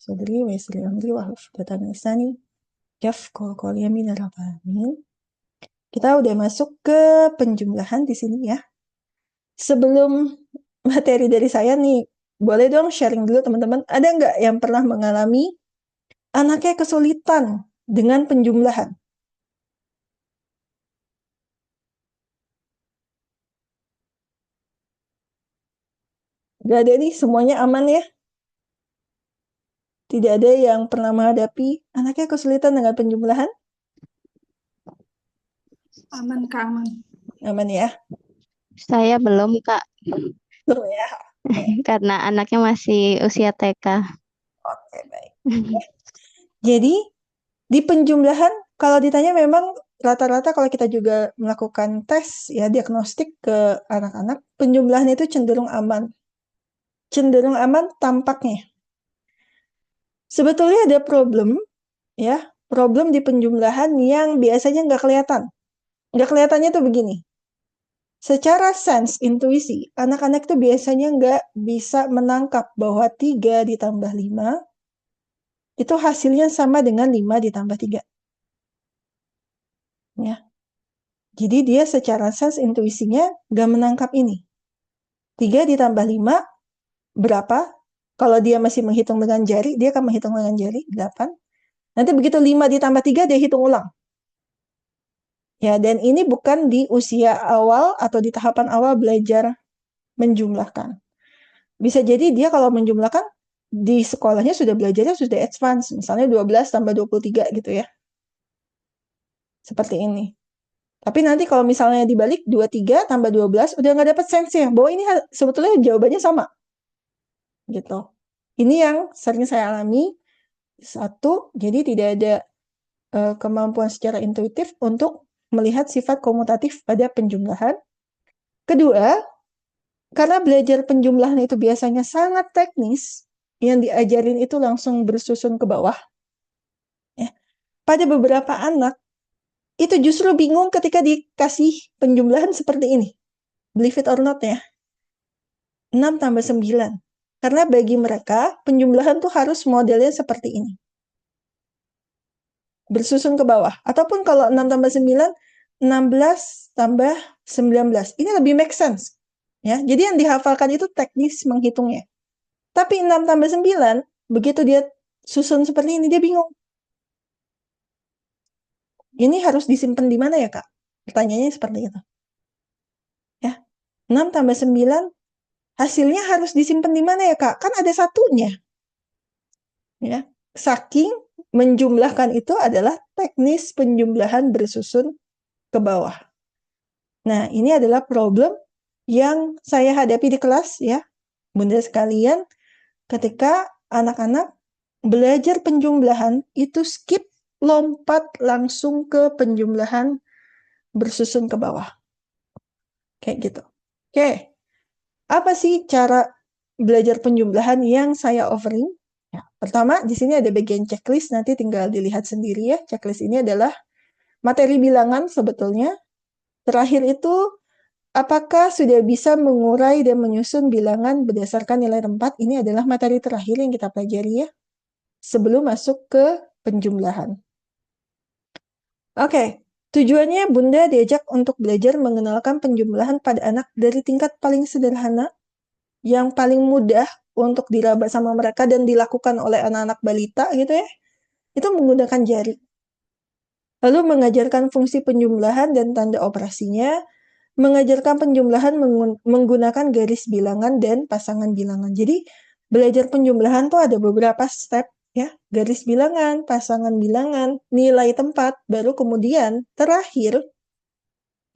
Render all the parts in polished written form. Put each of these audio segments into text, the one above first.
Sadri wa yassir li amri wahlul 'uqdatam min lisani yafqahu qawli. Amin ya rabbal alamin. Kita udah masuk ke penjumlahan di sini ya. Sebelum materi dari saya nih, boleh dong sharing dulu teman-teman. Ada nggak yang pernah mengalami anaknya kesulitan dengan penjumlahan? Gak ada nih, semuanya aman ya? Tidak ada yang pernah menghadapi anaknya kesulitan dengan penjumlahan? Aman, Kak, aman. Aman ya? Saya belum, Kak, Tuh ya. karena anaknya masih usia TK. Oke, baik. Jadi, di penjumlahan, kalau ditanya memang rata-rata kalau kita juga melakukan tes ya diagnostik ke anak-anak, penjumlahan itu cenderung aman. Cenderung aman tampaknya. Sebetulnya ada problem ya, problem di penjumlahan yang biasanya nggak kelihatan. Nggak kelihatannya tuh begini. Secara sense, intuisi, anak-anak tuh biasanya nggak bisa menangkap bahwa 3 ditambah 5 itu hasilnya sama dengan 5 ditambah 3. Ya. Jadi dia secara sense intuisinya nggak menangkap ini. 3 ditambah 5 berapa? Kalau dia masih menghitung dengan jari, dia akan menghitung dengan jari 8. Nanti begitu 5 ditambah 3, dia hitung ulang. Ya, dan ini bukan di usia awal atau di tahapan awal belajar menjumlahkan. Bisa jadi dia kalau menjumlahkan di sekolahnya sudah belajarnya sudah advance, misalnya 12 tambah 23 gitu ya. Seperti ini. Tapi nanti kalau misalnya dibalik 23 tambah 12 udah nggak dapat sense-nya bahwa ini sebetulnya jawabannya sama. Gitu. Ini yang sering saya alami. Satu, jadi tidak ada kemampuan secara intuitif untuk melihat sifat komutatif pada penjumlahan. Kedua, karena belajar penjumlahan itu biasanya sangat teknis, yang diajarin itu langsung bersusun ke bawah. Ya. Pada beberapa anak, itu justru bingung ketika dikasih penjumlahan seperti ini. Believe it or not ya. 6 tambah 9. Karena bagi mereka, penjumlahan tuh harus modelnya seperti ini. Bersusun ke bawah. Ataupun kalau 6 tambah 9, 16 tambah 19. Ini lebih make sense. Ya, jadi yang dihafalkan itu teknis menghitungnya. Tapi 6 tambah 9, begitu dia susun seperti ini, dia bingung. Ini harus disimpan di mana ya, Kak? Pertanyaannya seperti itu. Ya, 6 tambah 9, hasilnya harus disimpan di mana ya, Kak? Kan ada satunya. Ya, saking menjumlahkan itu adalah teknis penjumlahan bersusun ke bawah. Nah, ini adalah problem yang saya hadapi di kelas ya, Bunda sekalian, ketika anak-anak belajar penjumlahan itu skip, lompat langsung ke penjumlahan bersusun ke bawah. Kayak gitu. Oke. Apa sih cara belajar penjumlahan yang saya offering? Ya, pertama, di sini ada bagian checklist, nanti tinggal dilihat sendiri ya. Checklist ini adalah materi bilangan sebetulnya. Terakhir itu, apakah sudah bisa mengurai dan menyusun bilangan berdasarkan nilai tempat? Ini adalah materi terakhir yang kita pelajari ya, sebelum masuk ke penjumlahan. Oke, tujuannya Bunda diajak untuk belajar mengenalkan penjumlahan pada anak dari tingkat paling sederhana, yang paling mudah untuk diraba sama mereka dan dilakukan oleh anak-anak balita gitu ya, itu menggunakan jari. Lalu mengajarkan fungsi penjumlahan dan tanda operasinya, mengajarkan penjumlahan menggunakan garis bilangan dan pasangan bilangan. Jadi belajar penjumlahan tuh ada beberapa step ya, garis bilangan, pasangan bilangan, nilai tempat, baru kemudian terakhir,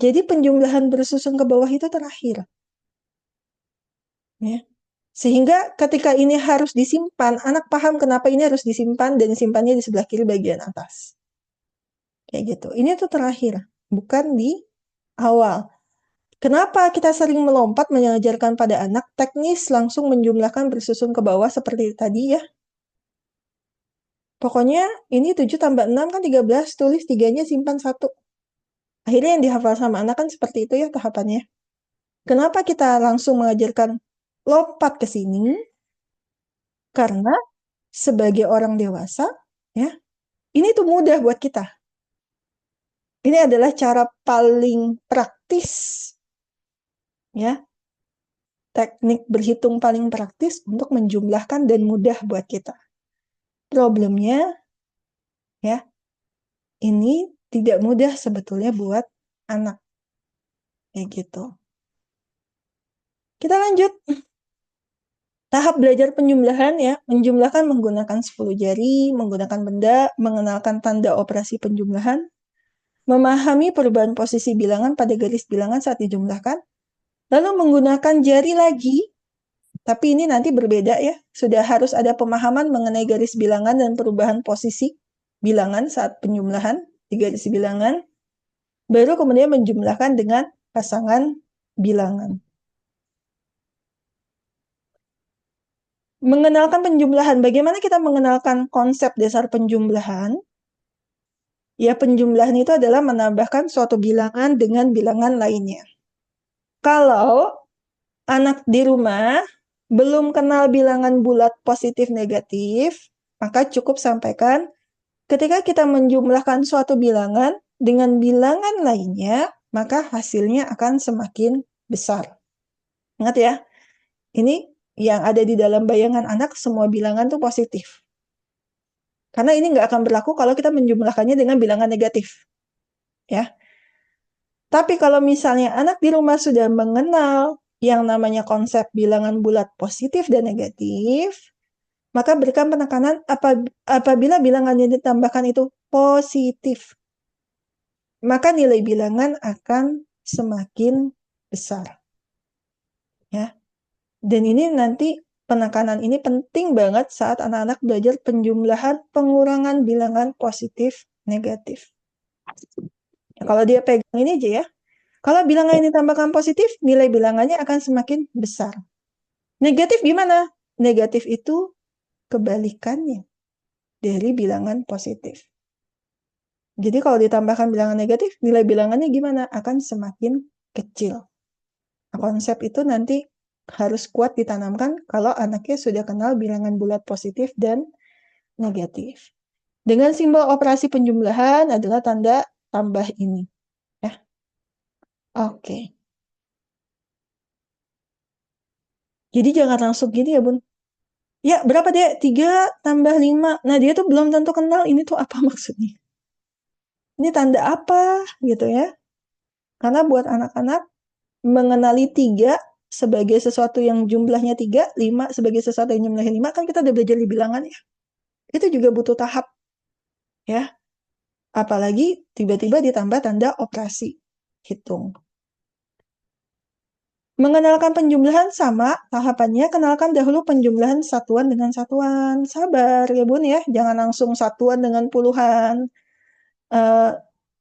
jadi penjumlahan bersusun ke bawah itu terakhir. Ya. Sehingga ketika ini harus disimpan, anak paham kenapa ini harus disimpan dan simpannya di sebelah kiri bagian atas. Kayak gitu. Ini tuh terakhir, bukan di awal. Kenapa kita sering melompat mengajarkan pada anak teknis langsung menjumlahkan bersusun ke bawah seperti tadi ya? Pokoknya ini 7 tambah 6 kan 13, tulis 3-nya simpan 1. Akhirnya yang dihafal sama anak kan seperti itu ya tahapannya. Kenapa kita langsung mengajarkan lompat ke sini? Karena sebagai orang dewasa, ya, ini tuh mudah buat kita. Ini adalah cara paling praktis, ya, teknik berhitung paling praktis untuk menjumlahkan dan mudah buat kita. Problemnya, ya, ini tidak mudah sebetulnya buat anak. Kayak gitu. Kita lanjut. Tahap belajar penjumlahan, ya, menjumlahkan menggunakan 10 jari, menggunakan benda, mengenalkan tanda operasi penjumlahan, memahami perubahan posisi bilangan pada garis bilangan saat dijumlahkan, lalu menggunakan jari lagi, tapi ini nanti berbeda ya, sudah harus ada pemahaman mengenai garis bilangan dan perubahan posisi bilangan saat penjumlahan di garis bilangan, baru kemudian menjumlahkan dengan pasangan bilangan. Mengenalkan penjumlahan, bagaimana kita mengenalkan konsep dasar penjumlahan? Ya, penjumlahan itu adalah menambahkan suatu bilangan dengan bilangan lainnya. Kalau anak di rumah belum kenal bilangan bulat positif negatif, maka cukup sampaikan ketika kita menjumlahkan suatu bilangan dengan bilangan lainnya, maka hasilnya akan semakin besar. Ingat ya, ini yang ada di dalam bayangan anak, semua bilangan tuh positif. Karena ini nggak akan berlaku kalau kita menjumlahkannya dengan bilangan negatif. Ya. Tapi kalau misalnya anak di rumah sudah mengenal yang namanya konsep bilangan bulat positif dan negatif, maka berikan penekanan apabila bilangan yang ditambahkan itu positif, maka nilai bilangan akan semakin besar. Ya. Dan ini nanti penekanan ini penting banget saat anak-anak belajar penjumlahan pengurangan bilangan positif negatif. Ya, kalau dia pegang ini aja ya. Kalau bilangan ini tambahkan positif, nilai bilangannya akan semakin besar. Negatif gimana? Negatif itu kebalikannya dari bilangan positif. Jadi kalau ditambahkan bilangan negatif, nilai bilangannya gimana? Akan semakin kecil. Nah, konsep itu nanti harus kuat ditanamkan kalau anaknya sudah kenal bilangan bulat positif dan negatif. Dengan simbol operasi penjumlahan adalah tanda tambah ini. Ya. Oke. Jadi jangan langsung gini ya, Bun. Ya, berapa deh? 3 tambah 5. Nah, dia tuh belum tentu kenal ini tuh apa maksudnya. Ini tanda apa gitu ya. Karena buat anak-anak mengenali 3 sebagai sesuatu yang jumlahnya 3, 5 sebagai sesuatu yang jumlahnya 5, kan kita udah belajar di bilangan ya. Itu juga butuh tahap ya. Apalagi tiba-tiba ditambah tanda operasi hitung. Mengenalkan penjumlahan sama tahapannya, kenalkan dahulu penjumlahan satuan dengan satuan. Sabar ya Bun ya, jangan langsung satuan dengan puluhan.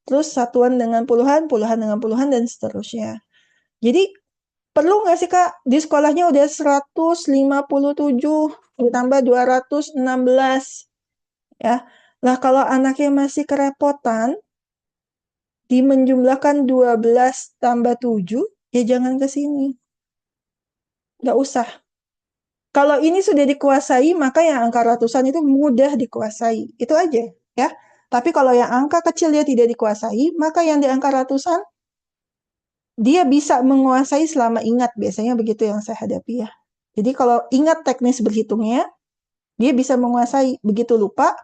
Terus satuan dengan puluhan, puluhan dengan puluhan, dan seterusnya. Jadi perlu nggak sih Kak, di sekolahnya udah 157 ditambah 216 ya. Nah, kalau anaknya masih kerepotan di menjumlahkan 12 tambah 7, ya jangan ke sini. Nggak usah. Kalau ini sudah dikuasai, maka yang angka ratusan itu mudah dikuasai. Itu aja ya. Tapi kalau yang angka kecil dia tidak dikuasai, maka yang di angka ratusan dia bisa menguasai selama ingat. Biasanya begitu yang saya hadapi ya. Jadi kalau ingat teknis berhitungnya, dia bisa menguasai. Begitu lupa,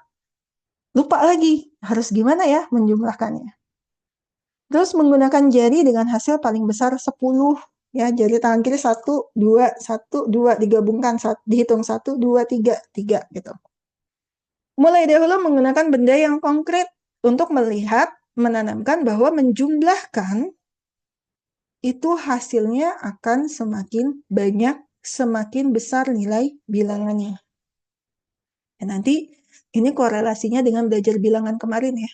lupa lagi. Harus gimana ya menjumlahkannya. Terus menggunakan jari dengan hasil paling besar 10. Ya, jari tangan kiri 1, 2, 1, 2, digabungkan, dihitung 1, 2, 3, 3 gitu. Mulai dahulu menggunakan benda yang konkret untuk melihat, menanamkan bahwa menjumlahkan itu hasilnya akan semakin banyak, semakin besar nilai bilangannya. Dan nanti ini korelasinya dengan belajar bilangan kemarin ya.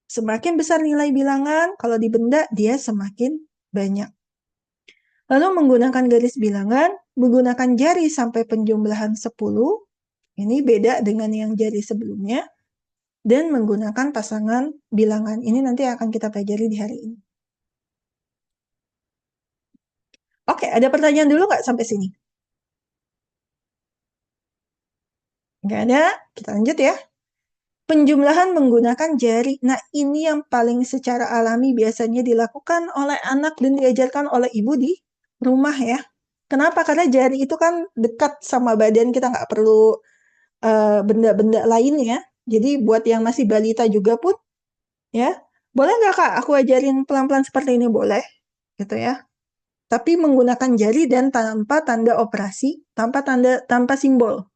Semakin besar nilai bilangan, kalau di benda dia semakin banyak. Lalu menggunakan garis bilangan, menggunakan jari sampai penjumlahan 10, ini beda dengan yang jari sebelumnya, dan menggunakan pasangan bilangan. Ini nanti akan kita pelajari di hari ini. Oke, ada pertanyaan dulu nggak sampai sini? Nggak ada, kita lanjut ya. Penjumlahan menggunakan jari. Nah, ini yang paling secara alami biasanya dilakukan oleh anak dan diajarkan oleh ibu di rumah ya. Kenapa? Karena jari itu kan dekat sama badan, kita nggak perlu benda-benda lainnya. Jadi buat yang masih balita juga pun, ya, boleh nggak Kak aku ajarin pelan-pelan seperti ini? Boleh, gitu ya. Tapi menggunakan jari dan tanpa tanda operasi, tanpa simbol.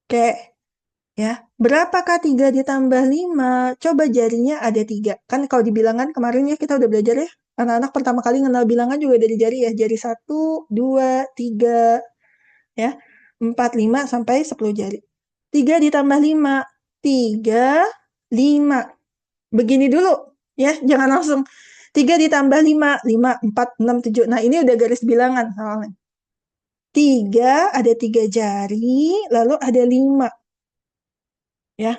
Kayak ya, berapakah 3 ditambah 5? Coba jarinya ada 3. Kan kalau dibilangan kemarin ya kita udah belajar ya. Anak-anak pertama kali kenal bilangan juga dari jari ya. Jari 1, 2, 3, ya. 4, 5, sampai 10 jari. 3 ditambah 5. 3, 5. Begini dulu ya, jangan langsung 3 ditambah 5. 5, 4, 6, 7. Nah ini udah garis bilangan soalnya. 3, ada 3 jari, lalu ada 5. Ya,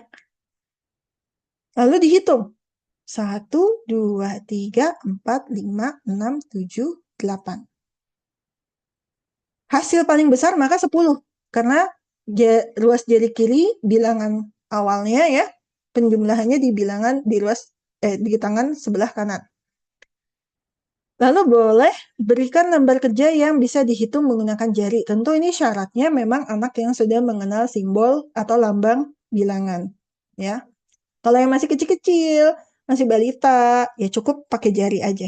lalu dihitung. 1, 2, 3, 4, 5, 6, 7, 8. Hasil paling besar maka 10. Karena ruas jari kiri bilangan awalnya ya, penjumlahannya di bilangan di tangan sebelah kanan. Lalu boleh berikan lembar kerja yang bisa dihitung menggunakan jari. Tentu ini syaratnya memang anak yang sudah mengenal simbol atau lambang bilangan. Ya. Kalau yang masih kecil-kecil, masih balita, ya cukup pakai jari aja.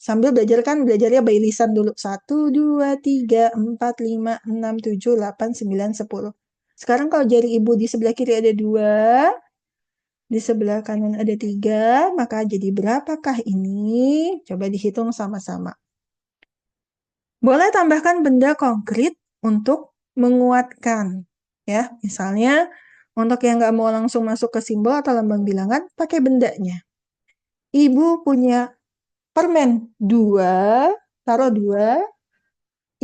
Sambil belajarnya by lisan dulu. 1, 2, 3, 4, 5, 6, 7, 8, 9, 10. Sekarang kalau jari ibu di sebelah kiri ada 2, di sebelah kanan ada 3, maka jadi berapakah ini? Coba dihitung sama-sama. Boleh tambahkan benda konkret untuk menguatkan. Ya, misalnya untuk yang nggak mau langsung masuk ke simbol atau lambang bilangan, pakai bendanya. Ibu punya permen 2, taruh 2.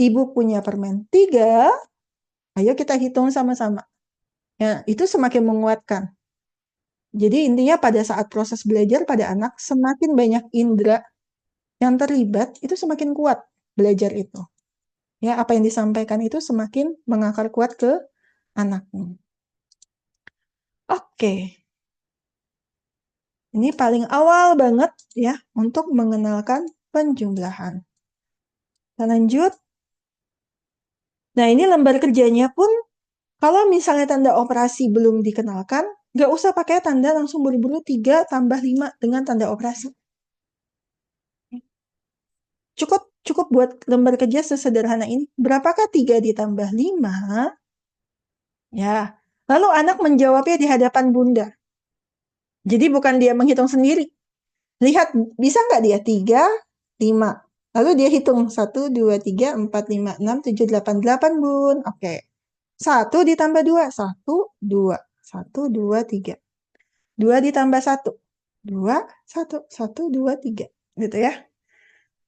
Ibu punya permen 3, ayo kita hitung sama-sama. Ya, itu semakin menguatkan. Jadi intinya pada saat proses belajar pada anak, semakin banyak indera yang terlibat, itu semakin kuat belajar itu. Ya, apa yang disampaikan itu semakin mengakar kuat ke anaknya. Oke. Ini paling awal banget ya untuk mengenalkan penjumlahan. Kita lanjut. Nah, ini lembar kerjanya pun kalau misalnya tanda operasi belum dikenalkan, nggak usah pakai tanda langsung buru-buru 3 tambah 5 dengan tanda operasi. Cukup buat lembar kerja sesederhana ini. Berapakah 3 ditambah 5? Ya. Lalu anak menjawabnya di hadapan bunda. Jadi bukan dia menghitung sendiri. Lihat, bisa nggak dia 3, 5. Lalu dia hitung 1, 2, 3, 4, 5, 6, 7, 8. 8 bun. Oke. 1 ditambah 2. 1, 2. 1, 2, 3. 2 ditambah 1. 2, 1. 1, 2, 3. Gitu ya.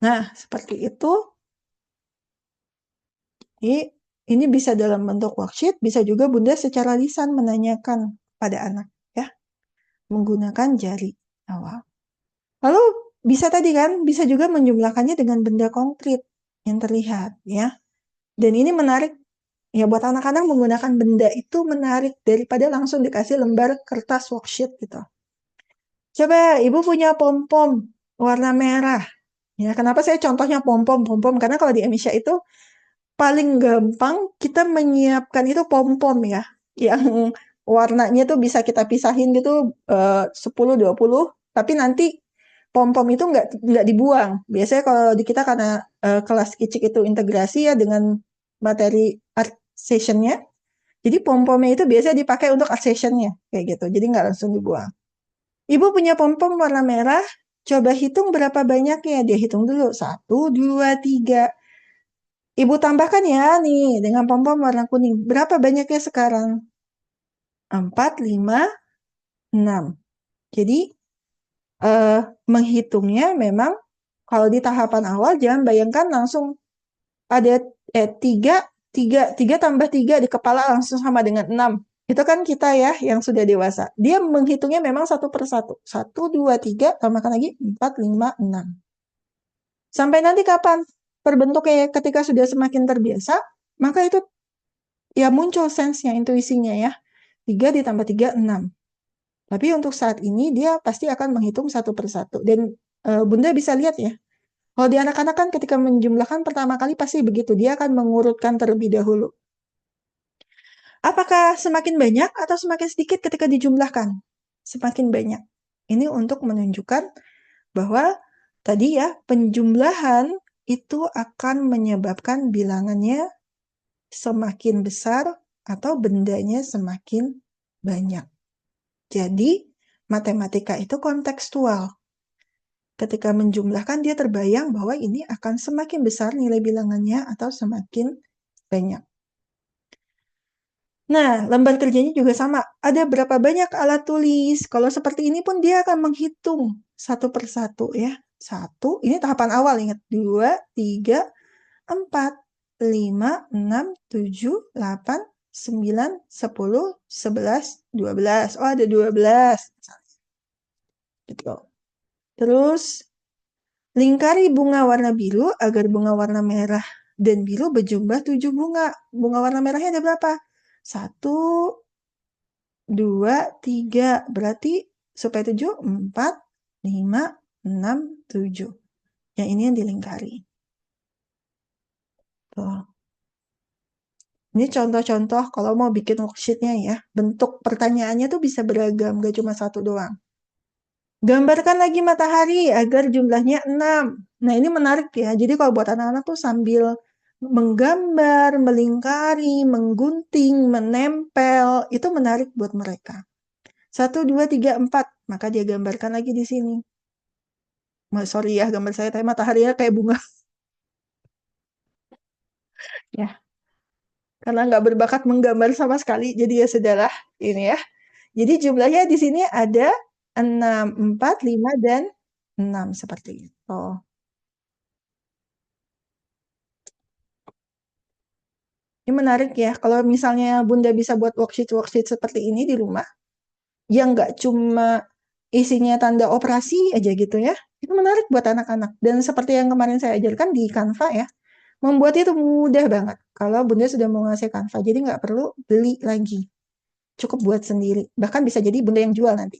Nah, seperti itu. Ini bisa dalam bentuk worksheet, bisa juga Bunda secara lisan menanyakan pada anak. Ya, menggunakan jari awal. Lalu bisa tadi kan, bisa juga menjumlahkannya dengan benda konkret yang terlihat. Ya. Dan ini menarik. Ya, buat anak-anak menggunakan benda itu menarik daripada langsung dikasih lembar kertas worksheet gitu. Coba, Ibu punya pom-pom warna merah. Ya, kenapa saya contohnya pom-pom? Pom-pom karena kalau di Indonesia itu paling gampang kita menyiapkan itu pom-pom ya. Yang warnanya tuh bisa kita pisahin gitu 10 20, tapi nanti pom-pom itu nggak dibuang. Biasanya kalau di kita karena kelas kicik itu integrasi ya dengan materi art sessionnya. Jadi pom-pomnya itu biasanya dipakai untuk art sessionnya kayak gitu. Jadi nggak langsung dibuang. Ibu punya pom-pom warna merah, coba hitung berapa banyaknya. Dia hitung dulu. 1, 2, 3. Ibu tambahkan ya nih dengan pom-pom warna kuning. Berapa banyaknya sekarang? 4, 5, 6. Jadi menghitungnya memang kalau di tahapan awal jangan bayangkan langsung ada 3 tambah 3 di kepala langsung sama dengan 6. Itu kan kita ya yang sudah dewasa. Dia menghitungnya memang satu per satu. 1, 2, 3, tambahkan lagi 4, 5, 6. Sampai nanti kapan? Perbentuknya ketika sudah semakin terbiasa, maka itu ya muncul sense-nya, intuisinya ya. 3 ditambah 3, 6. Tapi untuk saat ini dia pasti akan menghitung satu persatu. Dan Bunda bisa lihat ya, kalau di anak-anak kan ketika menjumlahkan pertama kali pasti begitu. Dia akan mengurutkan terlebih dahulu. Apakah semakin banyak atau semakin sedikit ketika dijumlahkan? Semakin banyak. Ini untuk menunjukkan bahwa tadi ya, penjumlahan itu akan menyebabkan bilangannya semakin besar atau bendanya semakin banyak. Jadi, matematika itu kontekstual. Ketika menjumlahkan, dia terbayang bahwa ini akan semakin besar nilai bilangannya atau semakin banyak. Nah, lembar kerjanya juga sama. Ada berapa banyak alat tulis? Kalau seperti ini pun dia akan menghitung satu persatu ya. Satu, ini tahapan awal ingat. 2, 3, 4, 5, 6, 7, 8, 9, 10, 11, 12. Oh, ada 12. Gitu. Terus, lingkari bunga warna biru agar bunga warna merah dan biru berjumlah 7 bunga. Bunga warna merahnya ada berapa? 1, 2, 3. Berarti supaya 7, 4, 5, 6, 7. Yang ini yang dilingkari. Tuh. Ini contoh-contoh kalau mau bikin worksheet-nya ya. Bentuk pertanyaannya tuh bisa beragam, gak cuma satu doang. Gambarkan lagi matahari agar jumlahnya 6. Nah, ini menarik ya. Jadi kalau buat anak-anak tuh sambil menggambar, melingkari, menggunting, menempel, itu menarik buat mereka. 1, 2, 3, 4. Maka dia gambarkan lagi di sini. Sorry ya, gambar saya tapi mataharinya kayak bunga. Ya, karena nggak berbakat menggambar sama sekali, jadi ya sudahlah ini ya. Jadi jumlahnya di sini ada 6, 4, 5, dan 6 seperti itu. Ini menarik ya, kalau misalnya Bunda bisa buat worksheet-worksheet seperti ini di rumah, yang nggak cuma isinya tanda operasi aja gitu ya, itu menarik buat anak-anak. Dan seperti yang kemarin saya ajarkan di Canva ya, membuat itu mudah banget. Kalau Bunda sudah mau ngasih Canva, jadi nggak perlu beli lagi. Cukup buat sendiri. Bahkan bisa jadi Bunda yang jual nanti.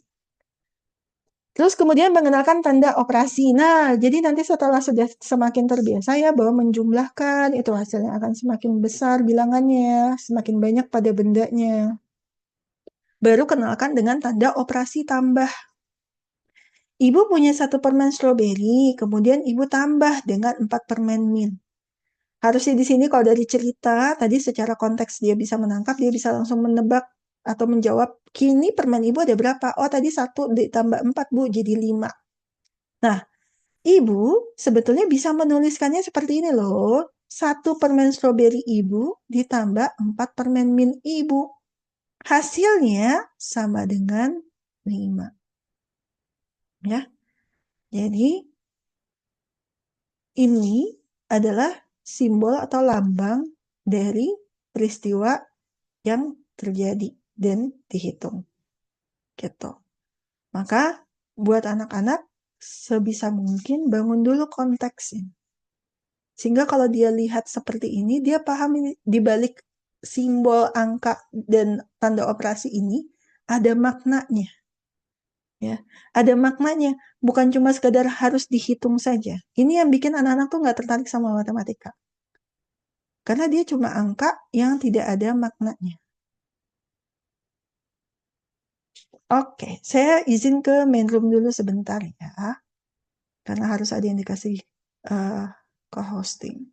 Terus kemudian mengenalkan tanda operasi. Nah, jadi nanti setelah sudah semakin terbiasa ya bahwa menjumlahkan itu hasilnya akan semakin besar bilangannya, semakin banyak pada bendanya. Baru kenalkan dengan tanda operasi tambah. Ibu punya 1 permen stroberi, kemudian ibu tambah dengan 4 permen mint. Harusnya di sini kalau dari cerita, tadi secara konteks dia bisa menangkap, dia bisa langsung menebak atau menjawab, kini permen ibu ada berapa? Oh, tadi 1 ditambah 4, Bu, jadi 5. Nah, ibu sebetulnya bisa menuliskannya seperti ini loh. 1 permen stroberi ibu ditambah 4 permen mint ibu. Hasilnya sama dengan 5. Ya. Jadi, ini adalah simbol atau lambang dari peristiwa yang terjadi dan dihitung. Gitu. Maka buat anak-anak sebisa mungkin bangun dulu konteksnya. Sehingga kalau dia lihat seperti ini, dia paham di balik simbol angka dan tanda operasi ini ada maknanya. Ya, ada maknanya. Bukan cuma sekadar harus dihitung saja. Ini yang bikin anak-anak tuh nggak tertarik sama matematika. Karena dia cuma angka yang tidak ada maknanya. Oke, saya izin ke main room dulu sebentar ya. Karena harus ada yang dikasih co-hosting.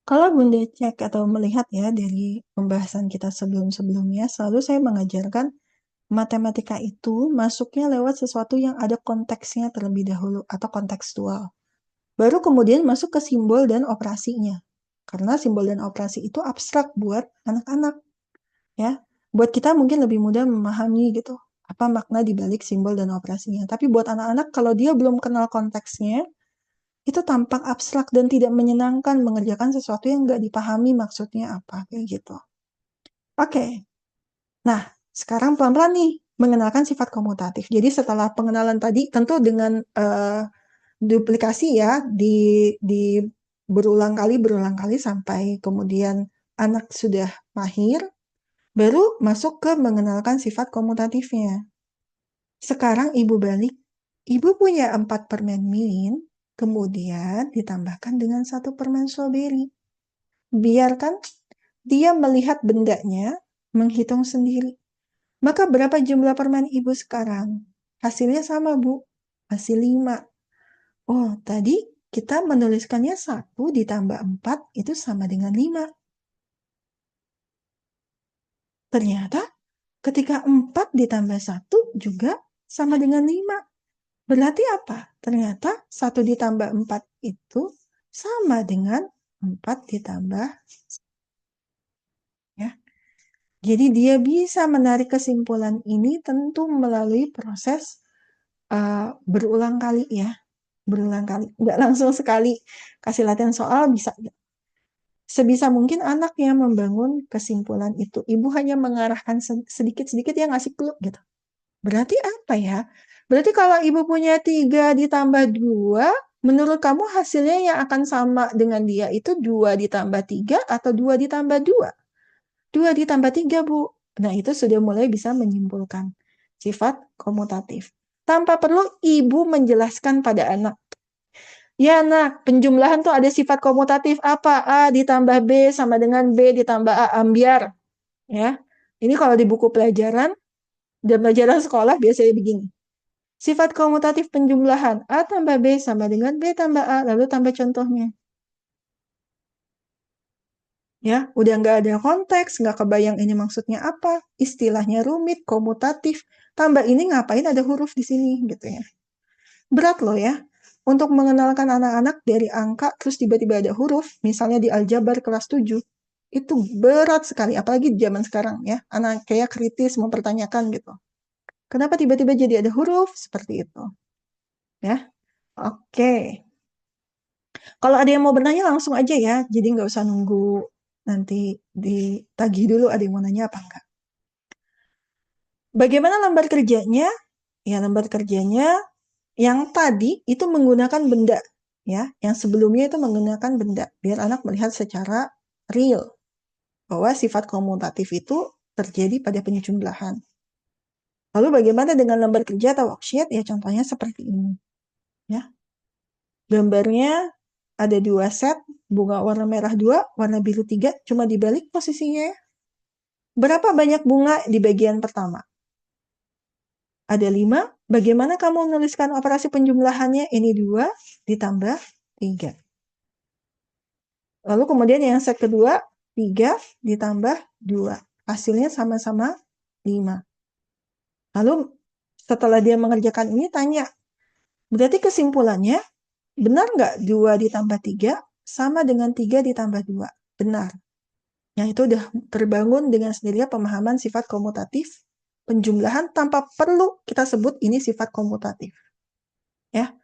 Kalau Bunda cek atau melihat ya dari pembahasan kita sebelum-sebelumnya, selalu saya mengajarkan matematika itu masuknya lewat sesuatu yang ada konteksnya terlebih dahulu atau kontekstual. Baru kemudian masuk ke simbol dan operasinya. Karena simbol dan operasi itu abstrak buat anak-anak. Ya, buat kita mungkin lebih mudah memahami gitu apa makna di balik simbol dan operasinya. Tapi buat anak-anak kalau dia belum kenal konteksnya, itu tampak abstrak dan tidak menyenangkan mengerjakan sesuatu yang nggak dipahami maksudnya apa kayak gitu. Oke, nah sekarang pelan-pelan nih mengenalkan sifat komutatif. Jadi setelah pengenalan tadi tentu dengan duplikasi ya di berulang kali sampai kemudian anak sudah mahir, baru masuk ke mengenalkan sifat komutatifnya. Sekarang ibu balik, ibu punya 4 permen mint, kemudian ditambahkan dengan 1 permen strawberry. Biarkan dia melihat bendanya, menghitung sendiri. Maka berapa jumlah permen ibu sekarang? Hasilnya sama, Bu. Hasil 5. Oh, tadi kita menuliskannya 1 ditambah 4 itu sama dengan 5. Ternyata ketika 4 ditambah 1 juga sama dengan 5. Berarti apa? Ternyata 1 ditambah 4 itu sama dengan 4 ditambah, ya. Jadi dia bisa menarik kesimpulan ini tentu melalui proses berulang kali ya. Berulang kali. Nggak langsung sekali kasih latihan soal bisa. Sebisa mungkin anak yang membangun kesimpulan itu. Ibu hanya mengarahkan sedikit-sedikit ya ngasih clue gitu. Berarti apa ya? Berarti kalau ibu punya 3 ditambah 2, menurut kamu hasilnya yang akan sama dengan dia itu 2 ditambah 3 atau 2 ditambah 2? 2 ditambah 3, Bu. Nah, itu sudah mulai bisa menyimpulkan sifat komutatif. Tanpa perlu ibu menjelaskan pada anak. Ya, nak, penjumlahan tuh ada sifat komutatif apa? A ditambah B sama dengan B ditambah A, ambiar. Ya. Ini kalau di buku pelajaran dan pelajaran sekolah biasanya begini. Sifat komutatif penjumlahan A tambah B sama dengan B tambah A, lalu tambah contohnya. Ya, udah nggak ada konteks, nggak kebayang ini maksudnya apa, istilahnya rumit, komutatif, tambah ini ngapain ada huruf di sini, gitu ya. Berat loh ya, untuk mengenalkan anak-anak dari angka, terus tiba-tiba ada huruf, misalnya di aljabar kelas 7, itu berat sekali, apalagi di zaman sekarang ya, anak kayak kritis, mempertanyakan gitu. Kenapa tiba-tiba jadi ada huruf, seperti itu. Ya, oke. Kalau ada yang mau bertanya langsung aja ya, jadi nggak usah nunggu nanti ditagih dulu ada yang mau nanya apa enggak. Bagaimana lembar kerjanya? Ya, lembar kerjanya yang tadi itu menggunakan benda, ya. Yang sebelumnya itu menggunakan benda, biar anak melihat secara real bahwa sifat komutatif itu terjadi pada penjumlahan. Lalu bagaimana dengan lembar kerja atau worksheet? Ya, contohnya seperti ini. Ya. Gambarnya ada 2 set, bunga warna merah 2, warna biru 3, cuma dibalik posisinya ya. Berapa banyak bunga di bagian pertama? Ada 5. Bagaimana kamu menuliskan operasi penjumlahannya? Ini 2 ditambah 3. Lalu kemudian yang set kedua, 3 ditambah 2. Hasilnya sama-sama 5. Lalu setelah dia mengerjakan ini, tanya, berarti kesimpulannya, benar nggak 2 ditambah 3 sama dengan 3 ditambah 2? Benar. Yang itu udah terbangun dengan sendirinya pemahaman sifat komutatif penjumlahan tanpa perlu kita sebut ini sifat komutatif. Ya.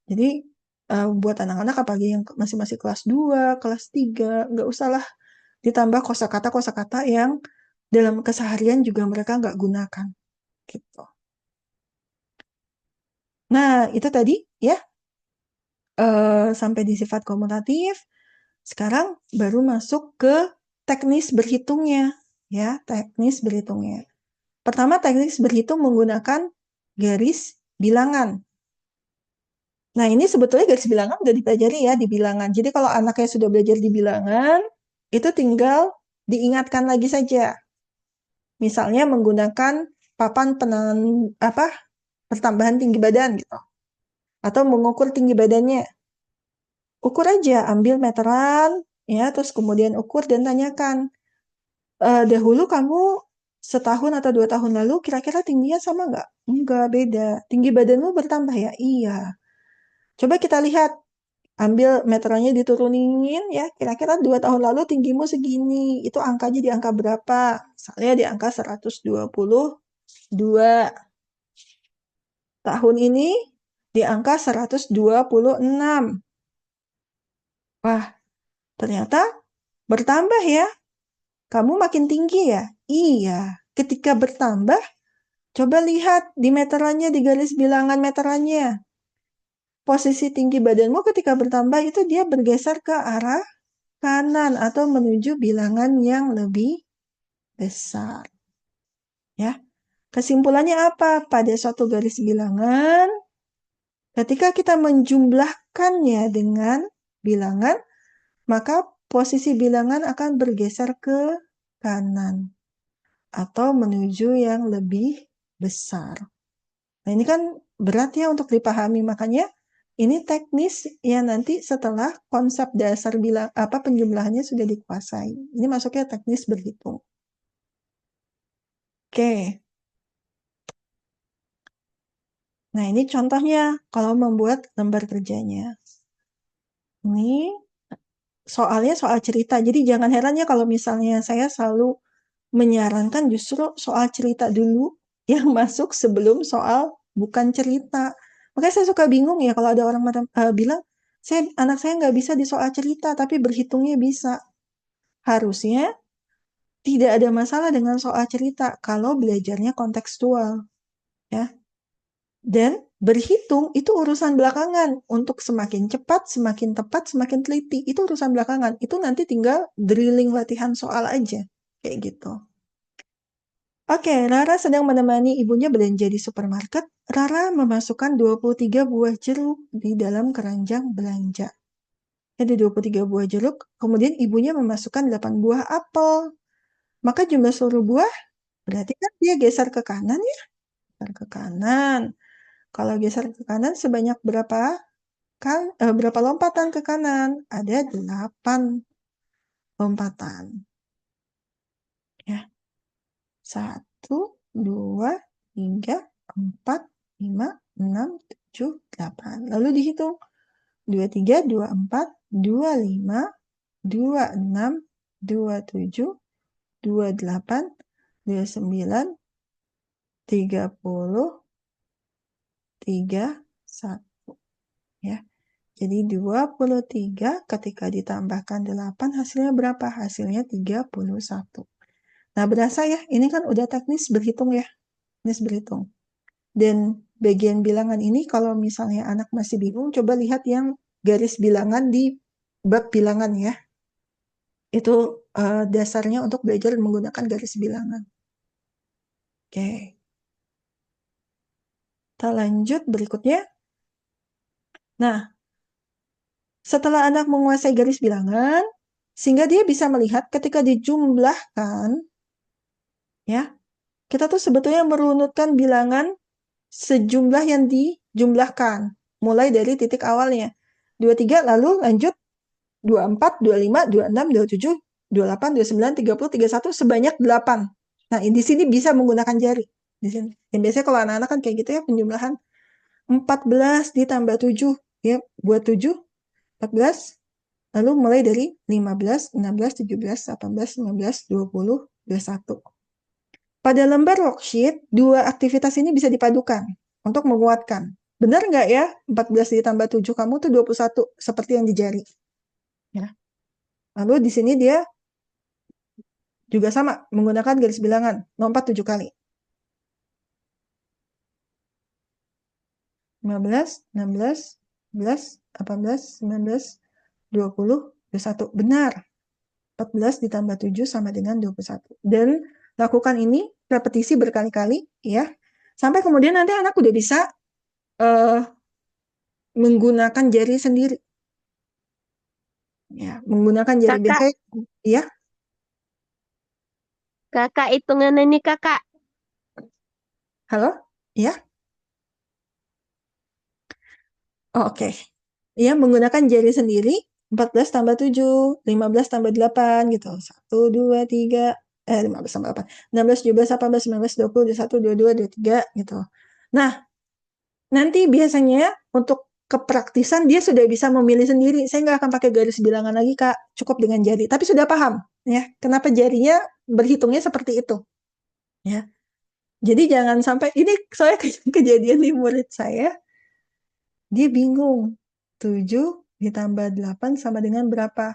Jadi buat anak-anak apalagi yang masih kelas 2, kelas 3, nggak usahlah ditambah kosakata yang dalam keseharian juga mereka nggak gunakan. Gitu. Nah, itu tadi ya sampai di sifat komutatif. Sekarang baru masuk ke teknis berhitungnya. Ya, teknis berhitungnya. Pertama, teknis berhitung menggunakan garis bilangan. Nah, ini sebetulnya garis bilangan udah dipelajari ya di bilangan. Jadi kalau anaknya sudah belajar di bilangan, itu tinggal diingatkan lagi saja. Misalnya menggunakan papan pertambahan tinggi badan gitu. Atau mengukur tinggi badannya. Ukur aja, ambil meteran, ya, terus kemudian ukur dan tanyakan. Dahulu kamu setahun atau 2 tahun lalu kira-kira tingginya sama nggak? Enggak, beda. Tinggi badanmu bertambah ya? Iya. Coba kita lihat, ambil meterannya diturunin ya, kira-kira 2 tahun lalu tinggimu segini, itu angkanya di angka berapa? Misalnya di angka 122. Tahun ini di angka 126. Wah, ternyata bertambah ya. Kamu makin tinggi ya? Iya. Ketika bertambah, coba lihat di meterannya, di garis bilangan meterannya. posisi tinggi badanmu ketika bertambah itu dia bergeser ke arah kanan atau menuju bilangan yang lebih besar. Ya. Kesimpulannya apa? Pada suatu garis bilangan, ketika kita menjumlahkannya dengan bilangan, maka posisi bilangan akan bergeser ke kanan atau menuju yang lebih besar. Nah, ini kan berat ya untuk dipahami, makanya ini teknis yang nanti setelah konsep dasar bilang penjumlahannya sudah dikuasai. Ini masuknya teknis berhitung. Oke. Nah, ini contohnya kalau membuat lembar kerjanya. Ini soalnya soal cerita. Jadi jangan heran ya kalau misalnya saya selalu menyarankan justru soal cerita dulu yang masuk sebelum soal bukan cerita. Makanya saya suka bingung ya kalau ada orang bilang, anak saya nggak bisa di soal cerita, tapi berhitungnya bisa. Harusnya tidak ada masalah dengan soal cerita kalau belajarnya kontekstual. Ya. Dan berhitung itu urusan belakangan. Untuk semakin cepat, semakin tepat, semakin teliti. Itu urusan belakangan. Itu nanti tinggal drilling latihan soal aja. Kayak gitu. Oke, Rara sedang menemani ibunya belanja di supermarket. Rara memasukkan 23 buah jeruk di dalam keranjang belanja. Ada 23 buah jeruk, kemudian ibunya memasukkan 8 buah apel. Maka jumlah seluruh buah berarti kan dia geser ke kanan ya? Geser ke kanan. Kalau geser ke kanan sebanyak berapa lompatan ke kanan? Ada 8 lompatan. Ya. 1, 2, 3, 4, 5, 6, 7, 8. Lalu dihitung. 23, 24, 25, 26, 27, 28, 29, 30, 31. Ya. Jadi 23 ketika ditambahkan 8 hasilnya berapa? Hasilnya 31. Nah, berasa ya, ini kan udah teknis berhitung ya. Teknis berhitung. Dan bagian bilangan ini kalau misalnya anak masih bingung, coba lihat yang garis bilangan di bab bilangan ya. Itu dasarnya untuk belajar menggunakan garis bilangan. Oke. Kita lanjut berikutnya. Nah, setelah anak menguasai garis bilangan, sehingga dia bisa melihat ketika dijumlahkan, ya, kita tuh sebetulnya merunutkan bilangan sejumlah yang dijumlahkan. Mulai dari titik awalnya. 23 lalu lanjut 24, 25, 26, 27, 28, 29, 30, 31 sebanyak 8. Nah, di sini bisa menggunakan jari. Di sini. Dan biasanya kalau anak-anak kan kayak gitu ya penjumlahan 14 ditambah 7 ya buat 7 14 lalu mulai dari 15, 16, 17, 18, 19, 20, 21. Pada lembar worksheet, dua aktivitas ini bisa dipadukan untuk menguatkan. Benar nggak ya? 14 ditambah 7 kamu tuh 21, seperti yang di jari. Ya. Lalu di sini dia juga sama, menggunakan garis bilangan, lompat 7 kali. 15, 16, 17, 18, 19, 20, 21. Benar. 14 ditambah 7 sama dengan 21. Dan lakukan ini repetisi berkali-kali ya. Sampai kemudian nanti anak udah bisa menggunakan jari sendiri. Ya, menggunakan jari Kakak, biasa ya. kakak hitungan ini kakak. Halo? Ya. Oh, oke. Ya, menggunakan jari sendiri 14 tambah 7, 15 tambah 8 gitu. 1 2 3 15 tambah 8. 16 17 18 19 20 21 22 23 gitu. Nah, nanti biasanya untuk kepraktisan dia sudah bisa memilih sendiri. Saya nggak akan pakai garis bilangan lagi, Kak. Cukup dengan jari. Tapi sudah paham ya, kenapa jarinya berhitungnya seperti itu. Ya. Jadi jangan sampai ini saya kejadian di murid saya. Dia bingung. 7 ditambah 8 sama dengan berapa?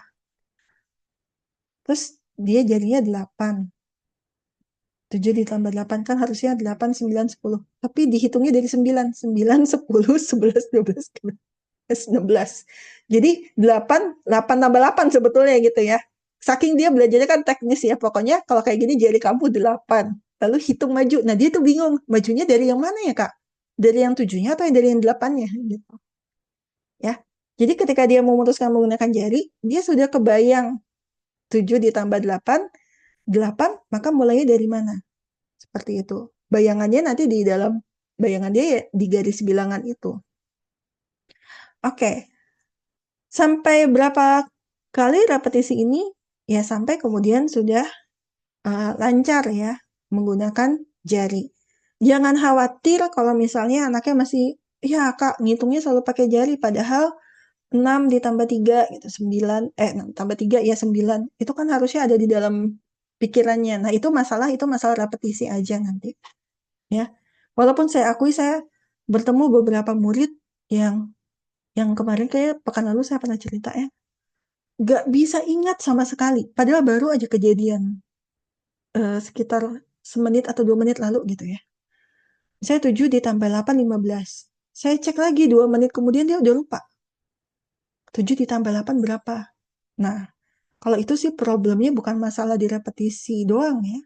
Terus dia jadinya 8. 7 ditambah 8 kan harusnya 8, 9, 10. Tapi dihitungnya dari 9. 9, 10, 11, 12, 13. 16. Jadi 8 tambah 8 sebetulnya gitu ya. Saking dia belajarnya kan teknis ya, pokoknya kalau kayak gini jari kamu 8. Lalu hitung maju. Nah, dia tuh bingung, majunya dari yang mana ya, Kak? Dari yang 7-nya atau dari yang 8-nya gitu. Ya. Jadi ketika dia memutuskan menggunakan jari, dia sudah kebayang 7 ditambah 8, 8, maka mulainya dari mana? Seperti itu. Bayangannya nanti di dalam bayangan dia ya di garis bilangan itu. Oke. Sampai berapa kali repetisi ini? Ya sampai kemudian sudah lancar ya menggunakan jari. Jangan khawatir kalau misalnya anaknya masih, ya Kak, ngitungnya selalu pakai jari, padahal 6 ditambah 3 gitu, 9, 6 tambah 3 ya 9. Itu kan harusnya ada di dalam pikirannya. Nah, itu masalah repetisi aja nanti. Ya. Walaupun saya akui saya bertemu beberapa murid yang kemarin kayak pekan lalu saya pernah cerita ya, nggak bisa ingat sama sekali. Padahal baru aja kejadian sekitar semenit atau 2 menit lalu gitu ya. Saya 7 ditambah 8, 15. Saya cek lagi 2 menit kemudian dia udah lupa. 7 ditambah 8 berapa? Nah, kalau itu sih problemnya bukan masalah di repetisi doang ya.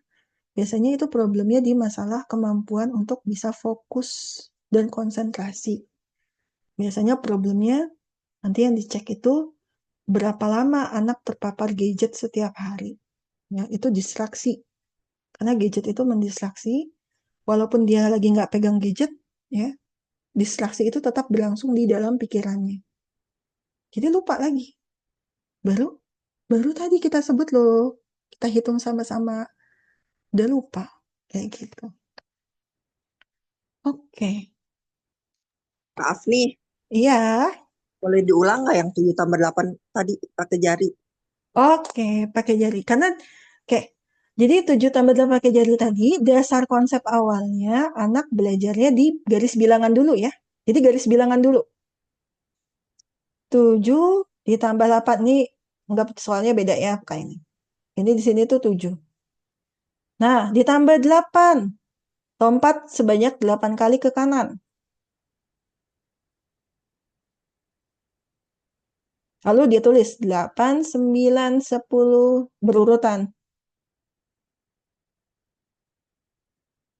Biasanya itu problemnya di masalah kemampuan untuk bisa fokus dan konsentrasi. Biasanya problemnya nanti yang dicek itu berapa lama anak terpapar gadget setiap hari. Ya, itu distraksi. Karena gadget itu mendistraksi, walaupun dia lagi nggak pegang gadget, ya, distraksi itu tetap berlangsung di dalam pikirannya. Jadi lupa lagi. Baru baru tadi kita sebut loh, kita hitung sama-sama, udah lupa. Kayak gitu. Oke. Maaf nih, Iya. boleh diulang nggak yang 7 tambah 8 tadi pakai jari? Oke, pakai jari. Karena kayak jadi 7 tambah 8 pakai jari tadi, dasar konsep awalnya anak belajarnya di garis bilangan dulu ya. Jadi garis bilangan dulu. 7 ditambah 8 nih, enggak soalnya beda ya kayak ini. Ini di sini tuh 7. Nah, ditambah 8. Lompat sebanyak 8 kali ke kanan. Lalu dia tulis 8, 9, 10 berurutan.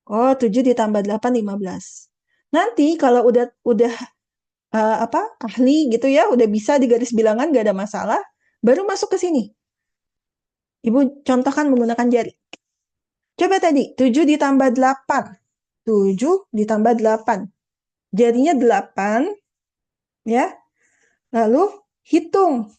Oh, 7 ditambah 8, 15. Nanti kalau udah ahli gitu ya, udah bisa di garis bilangan, gak ada masalah, baru masuk ke sini. Ibu contohkan menggunakan jari. Coba tadi, 7 ditambah 8. 7 ditambah 8. Jadinya 8, ya. Lalu hitung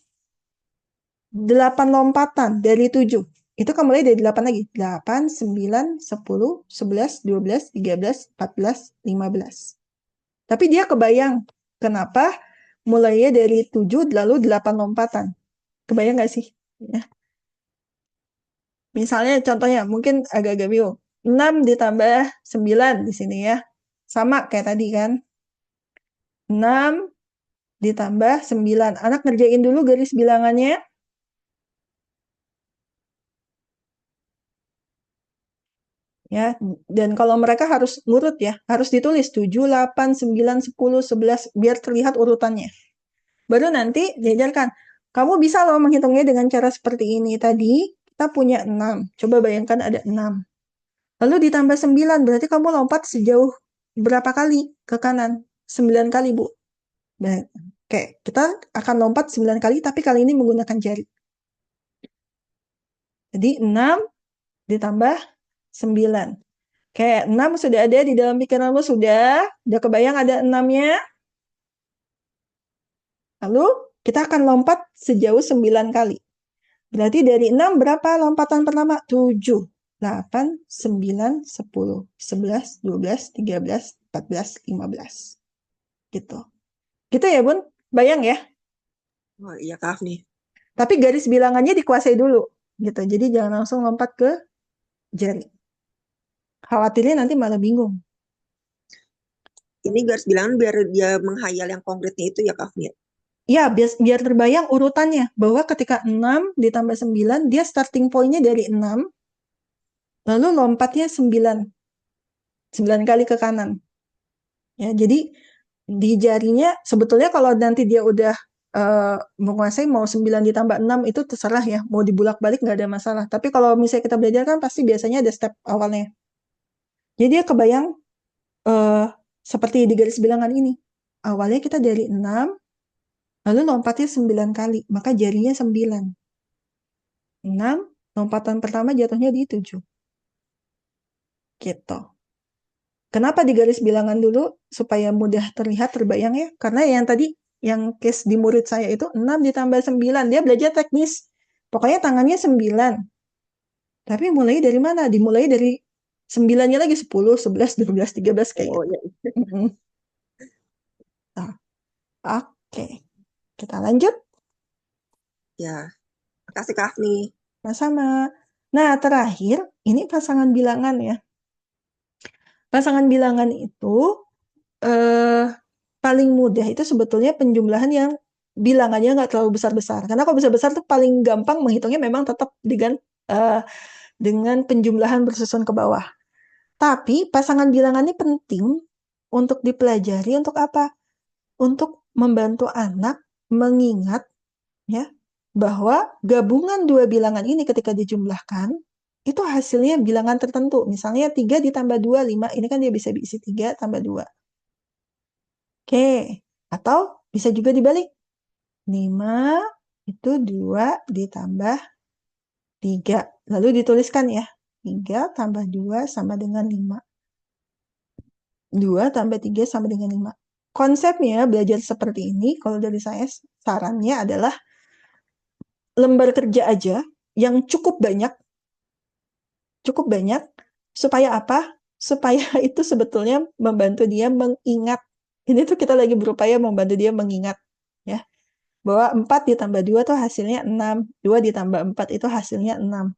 8 lompatan dari 7. Itu kan mulai dari 8 lagi. 8, 9, 10, 11, 12, 13, 14, 15. Tapi dia kebayang kenapa mulainya dari 7 lalu 8 lompatan. Kebayang nggak sih? Ya. Misalnya contohnya mungkin agak-agak bingung. 6 ditambah 9 di sini ya. Sama kayak tadi kan. 6 ditambah 9. Anak ngerjain dulu garis bilangannya. Ya, dan kalau mereka harus ngurut ya, harus ditulis 7, 8, 9, 10, 11 biar terlihat urutannya. Baru nanti diajarkan, kamu bisa loh menghitungnya dengan cara seperti ini. Tadi kita punya 6. Coba bayangkan ada 6. Lalu ditambah 9, berarti kamu lompat sejauh berapa kali ke kanan? 9 kali, Bu. Baik. Oke, kita akan lompat 9 kali, tapi kali ini menggunakan jari. Jadi 6 ditambah 9. Kayak 6 sudah ada di dalam pikiranmu, sudah kebayang ada 6-nya. Lalu kita akan lompat sejauh 9 kali. Berarti dari 6 berapa lompatan pertama? 7, 8, 9, 10, 11, 12, 13, 14, 15. Gitu. Gitu ya, Bun? Bayang ya? Oh iya Kak nih. Tapi garis bilangannya dikuasai dulu. Gitu. Jadi jangan langsung lompat ke jari. Khawatirnya nanti malah bingung. Ini garis bilangan biar dia menghayal yang konkretnya itu ya Kak ya. Ya, biar terbayang urutannya. Bahwa ketika 6 ditambah 9, dia starting point-nya dari 6. Lalu lompatnya 9. 9 kali ke kanan. Ya, jadi di jarinya sebetulnya kalau nanti dia udah menguasai mau 9 ditambah 6 itu terserah ya, mau dibulak-balik nggak ada masalah. Tapi kalau misalnya kita belajar kan pasti biasanya ada step awalnya. Jadi dia kebayang seperti di garis bilangan ini. Awalnya kita dari 6, lalu lompatnya 9 kali, maka jarinya 9. 6, lompatan pertama jatuhnya di 7. Gitu. Kenapa di garis bilangan dulu? Supaya mudah terlihat, terbayang ya. Karena yang tadi, yang case di murid saya itu 6 ditambah 9. Dia belajar teknis. Pokoknya tangannya 9. Tapi mulai dari mana? Dimulai dari 9-nya lagi 10, 11, 12, 13 kayak Oh gitu. ya, Nah, oke. Kita lanjut. ya. Makasih Kak Afni. Sama-sama. Nah, terakhir, ini pasangan bilangan ya. Pasangan bilangan itu paling mudah itu sebetulnya penjumlahan yang bilangannya nggak terlalu besar-besar. Karena kalau besar-besar tuh paling gampang menghitungnya memang tetap dengan penjumlahan bersusun ke bawah. Tapi pasangan bilangan ini penting untuk dipelajari untuk apa? Untuk membantu anak mengingat ya bahwa gabungan dua bilangan ini ketika dijumlahkan itu hasilnya bilangan tertentu. Misalnya 3 ditambah 2, 5. Ini kan dia bisa diisi 3 tambah 2. Oke. Atau bisa juga dibalik. 5 itu 2 ditambah 3. Lalu dituliskan ya. 3 tambah 2 sama dengan 5. 2 tambah 3 sama dengan 5. Konsepnya belajar seperti ini, kalau dari saya sarannya adalah lembar kerja aja yang cukup banyak, supaya apa? Supaya itu sebetulnya membantu dia mengingat. Ini tuh kita lagi berupaya membantu dia mengingat ya. Bahwa 4 ditambah 2 tuh hasilnya 6, 2 ditambah 4 itu hasilnya 6.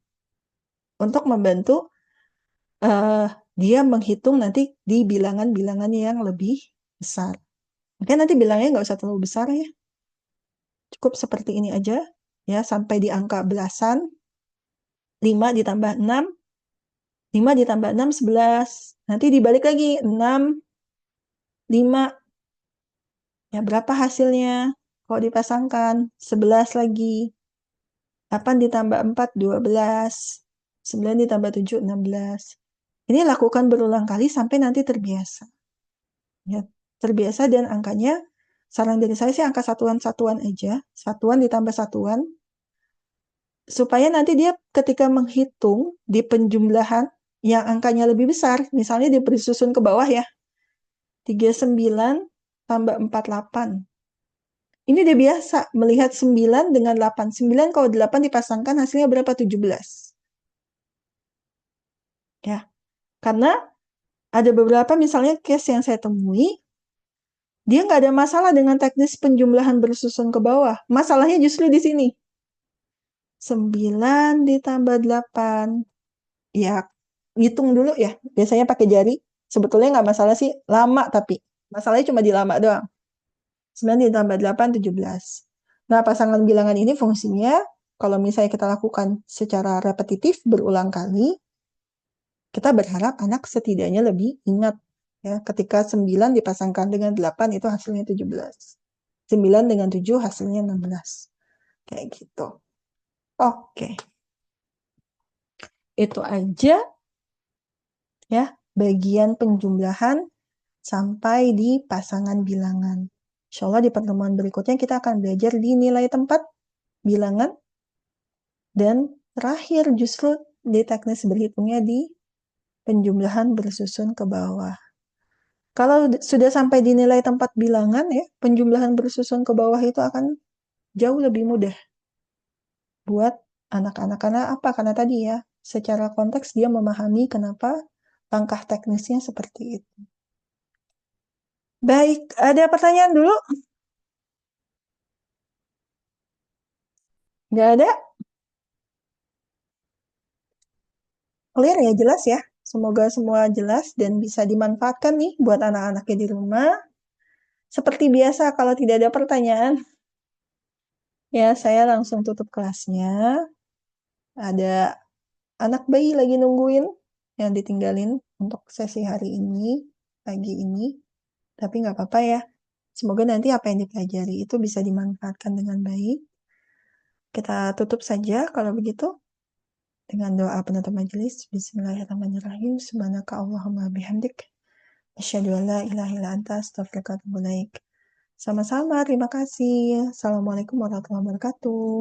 Untuk membantu dia menghitung nanti di bilangan-bilangan yang lebih besar. Mungkin nanti bilangnya nggak usah terlalu besar ya. Cukup seperti ini aja ya, sampai di angka belasan. 5 ditambah 6, 5 ditambah 6, 11. Nanti dibalik lagi, 6, 5. Ya, berapa hasilnya? Kalau dipasangkan, 11 lagi. 8 ditambah 4, 12. 9 ditambah 7, 16. Ini lakukan berulang kali sampai nanti terbiasa. Ya, terbiasa dan angkanya, saran dari saya sih angka satuan-satuan aja. Satuan ditambah satuan. Supaya nanti dia ketika menghitung di penjumlahan yang angkanya lebih besar, misalnya dia disusun ke bawah ya, 39 tambah 48. Ini dia biasa melihat 9 dengan 8. 9 kalau 8 dipasangkan hasilnya berapa? 17. Ya, karena ada beberapa misalnya case yang saya temui, dia nggak ada masalah dengan teknis penjumlahan bersusun ke bawah. Masalahnya justru di sini. 9 ditambah 8. Ya, hitung dulu ya. Biasanya pakai jari. Sebetulnya nggak masalah sih, lama tapi. Masalahnya cuma di lama doang. 9 ditambah 8, 17. Nah, pasangan bilangan ini fungsinya, kalau misalnya kita lakukan secara repetitif, berulang kali, kita berharap anak setidaknya lebih ingat. Ya, ketika 9 dipasangkan dengan 8, itu hasilnya 17. 9 dengan 7 hasilnya 16. Kayak gitu. Oke. Itu aja ya bagian penjumlahan sampai di pasangan bilangan. Insya Allah di pertemuan berikutnya kita akan belajar di nilai tempat bilangan dan terakhir justru di teknis berhitungnya di penjumlahan bersusun ke bawah. Kalau sudah sampai di nilai tempat bilangan ya, penjumlahan bersusun ke bawah itu akan jauh lebih mudah buat anak-anak. Karena apa? Karena tadi ya, secara konteks dia memahami kenapa langkah teknisnya seperti itu. Baik, ada pertanyaan dulu? Nggak ada? Clear ya, jelas ya. Semoga semua jelas dan bisa dimanfaatkan nih buat anak-anaknya di rumah. Seperti biasa, kalau tidak ada pertanyaan, ya saya langsung tutup kelasnya. Ada anak bayi lagi nungguin yang ditinggalin untuk sesi hari ini, pagi ini. Tapi nggak apa-apa ya. Semoga nanti apa yang dipelajari itu bisa dimanfaatkan dengan baik. Kita tutup saja kalau begitu dengan doa penutup majelis. Bismillahirrahmanirrahim. Subhanaka Allahumma bihamdik. Asyhadu an la ilaha illa anta astaghfiruka wa atubu ilaik. Sama-sama, terima kasih. Assalamualaikum warahmatullahi wabarakatuh.